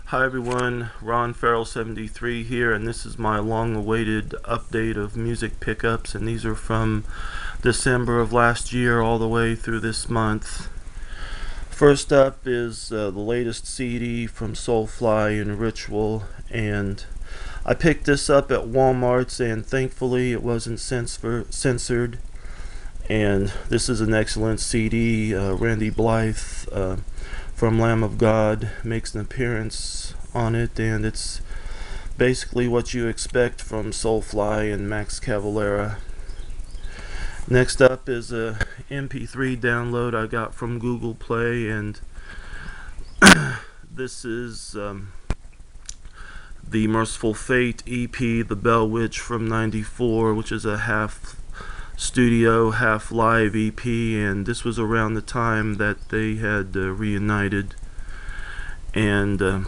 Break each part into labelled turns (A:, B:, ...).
A: Hi everyone, Ronfrrll73 here, and this is my long-awaited update of music pickups, and these are from December of last year all the way through this month. First up is the latest CD from Soulfly Ritual, and I picked this up at Walmart's, and thankfully it wasn't censored. And this is an excellent CD. Randy Blythe from Lamb of God makes an appearance on it, and it's basically what you expect from Soulfly and Max Cavalera. Next up is a MP3 download I got from Google Play, and this is the Merciful Fate EP, The Bell Witch from '94, which is a half studio, half live EP, and this was around the time that they had reunited. And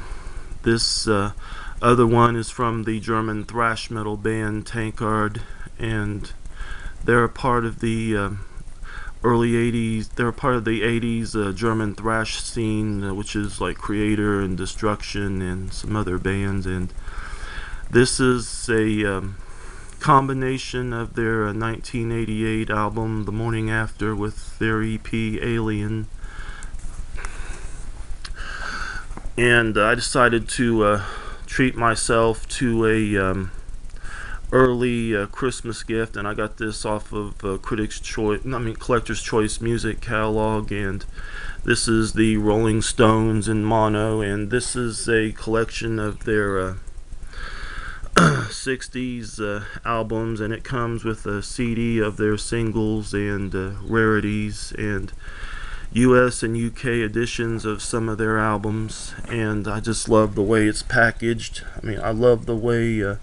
A: this other one is from the German thrash metal band Tankard, and they're a part of the early 80s. They're a part of the 80s German thrash scene, which is like Creator and Destruction and some other bands. And this is a combination of their 1988 album The Morning After with their EP Alien. And I decided to treat myself to a early Christmas gift, and I got this off of Collector's Choice music catalog, and this is the Rolling Stones in mono, and this is a collection of their 60s albums, and it comes with a CD of their singles and rarities and US and UK editions of some of their albums. And I just love the way it's packaged. I mean, I love the way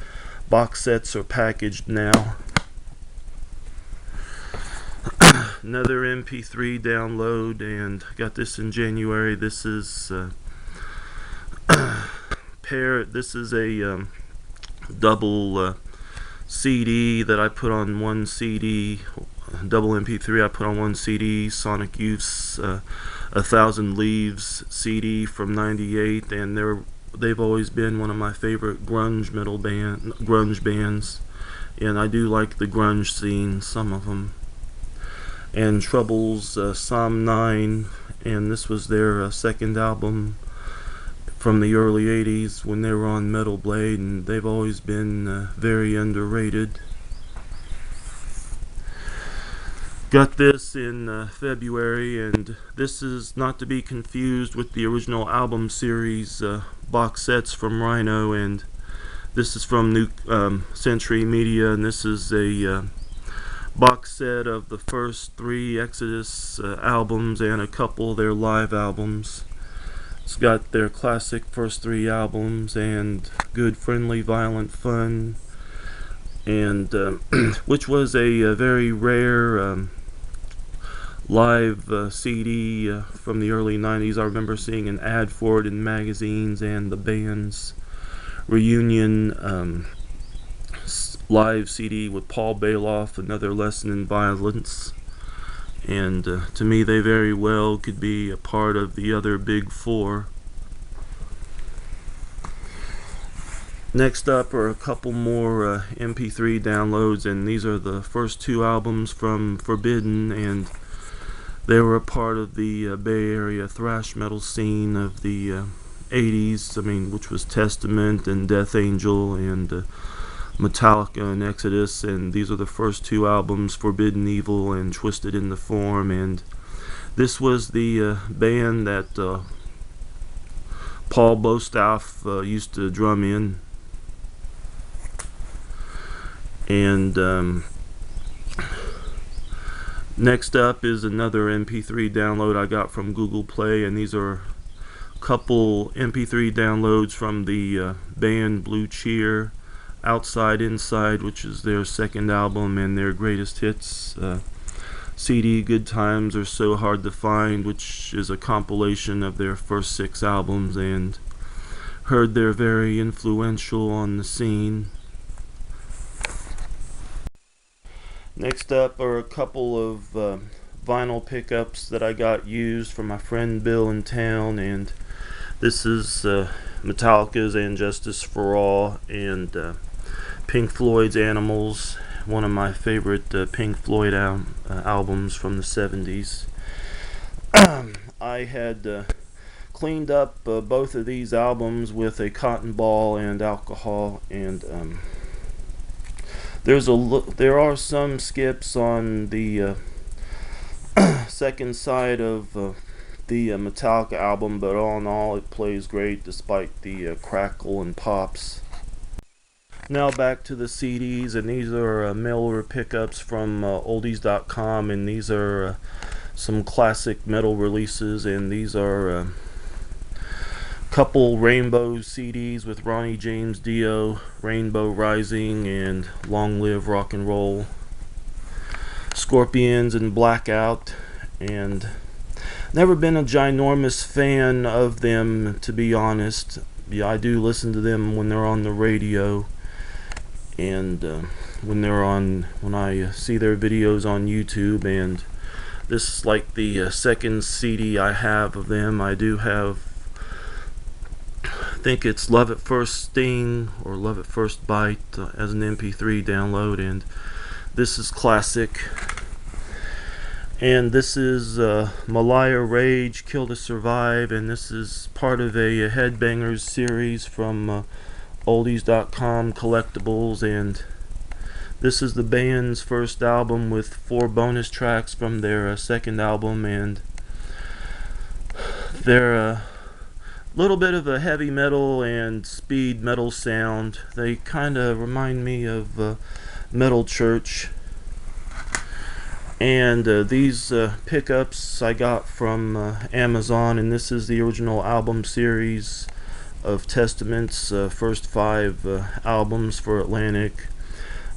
A: box sets are packaged now. Another MP3 download, and I got this in January. This is This is a double CD that I put on one CD, double MP3 I put on one CD, Sonic Youth's 1,000 Leaves CD from '98, and they've always been one of my favorite grunge bands, and I do like the grunge scene, some of them. And Trouble's Psalm 9, and this was their second album from the early 80s when they were on Metal Blade, and they've always been very underrated. Got this in February, and this is not to be confused with the original album series box sets from Rhino, and this is from New Century Media, and this is a box set of the first 3 Exodus albums and a couple of their live albums. It's got their classic first 3 albums and Good, Friendly, Violent, Fun, and which was a very rare live CD from the early 90s. I remember seeing an ad for it in magazines, and the band's reunion live CD with Paul Bailoff, Another Lesson in Violence. And to me, they very well could be a part of the other big 4. Next up are a couple more MP3 downloads, and these are the first 2 albums from Forbidden, and they were a part of the Bay Area thrash metal scene of the 80s, which was Testament and Death Angel and Metallica and Exodus, and these are the first 2 albums, Forbidden Evil and Twisted in the Form. And this was the band that Paul Bostaff used to drum in. And next up is another MP3 download I got from Google Play, and these are a couple MP3 downloads from the band Blue Cheer, Outside Inside, which is their second album, and their greatest hits CD, Good Times Are So Hard to Find, which is a compilation of their first 6 albums, and heard they're very influential on the scene. Next up are a couple of vinyl pickups that I got used from my friend Bill in town, and This is Metallica's And Justice for All and Pink Floyd's Animals, one of my favorite Pink Floyd albums from the 70s. I had cleaned up both of these albums with a cotton ball and alcohol, and there are some skips on the second side of the Metallica album, but all in all it plays great despite the crackle and pops. Now back to the CDs, and these are mail-order pickups from oldies.com, and these are some classic metal releases, and these are a couple Rainbow CDs with Ronnie James Dio, Rainbow Rising and Long Live Rock and Roll, Scorpions and Blackout, and never been a ginormous fan of them, to be honest. Yeah, I do listen to them when they're on the radio, and when I see their videos on YouTube, and this is like the second CD I have of them. I do have, I think it's Love at First Sting or Love at First Bite as an MP3 download, and this is classic. And this is Malaya Rage, Kill to Survive, and this is part of a Headbangers series from oldies.com collectibles, and this is the band's first album with 4 bonus tracks from their second album, and they're a little bit of a heavy metal and speed metal sound. They kind of remind me of Metal Church. And these pickups I got from Amazon, and this is the original album series of Testament's first 5 albums for Atlantic,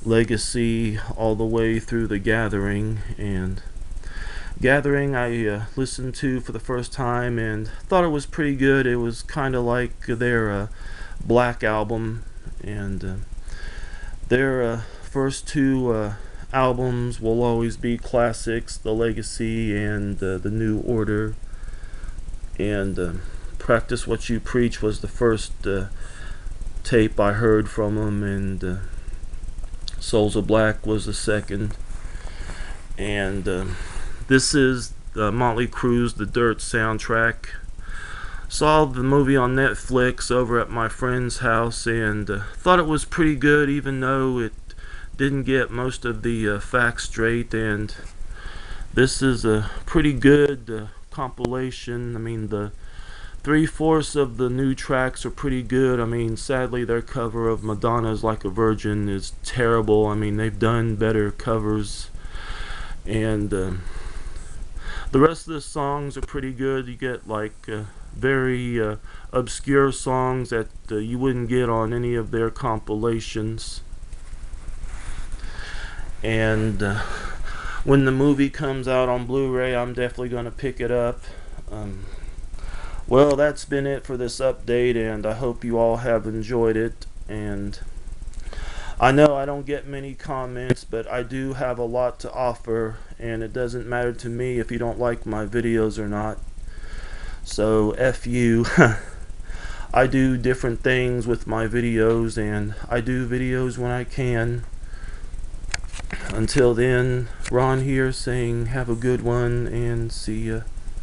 A: Legacy, all the way through The Gathering. And Gathering I listened to for the first time and thought it was pretty good. It was kind of like their Black album, and their first 2 albums will always be classics, The Legacy and The New Order. And Practice What You Preach was the first tape I heard from them, and Souls of Black was the second. And this is Motley Crue's The Dirt soundtrack. Saw the movie on Netflix over at my friend's house, and thought it was pretty good, even though it didn't get most of the facts straight. And this is a pretty good compilation. I mean, the 3/4 of the new tracks are pretty good. I mean, sadly their cover of Madonna's Like a Virgin is terrible. I mean, they've done better covers, and the rest of the songs are pretty good. You get like very obscure songs that you wouldn't get on any of their compilations. And when the movie comes out on Blu-ray, I'm definitely going to pick it up. Well, that's been it for this update, and I hope you all have enjoyed it. And I know I don't get many comments, but I do have a lot to offer, and it doesn't matter to me if you don't like my videos or not. So F you. I do different things with my videos, and I do videos when I can. Until then, Ron here saying have a good one, and see ya.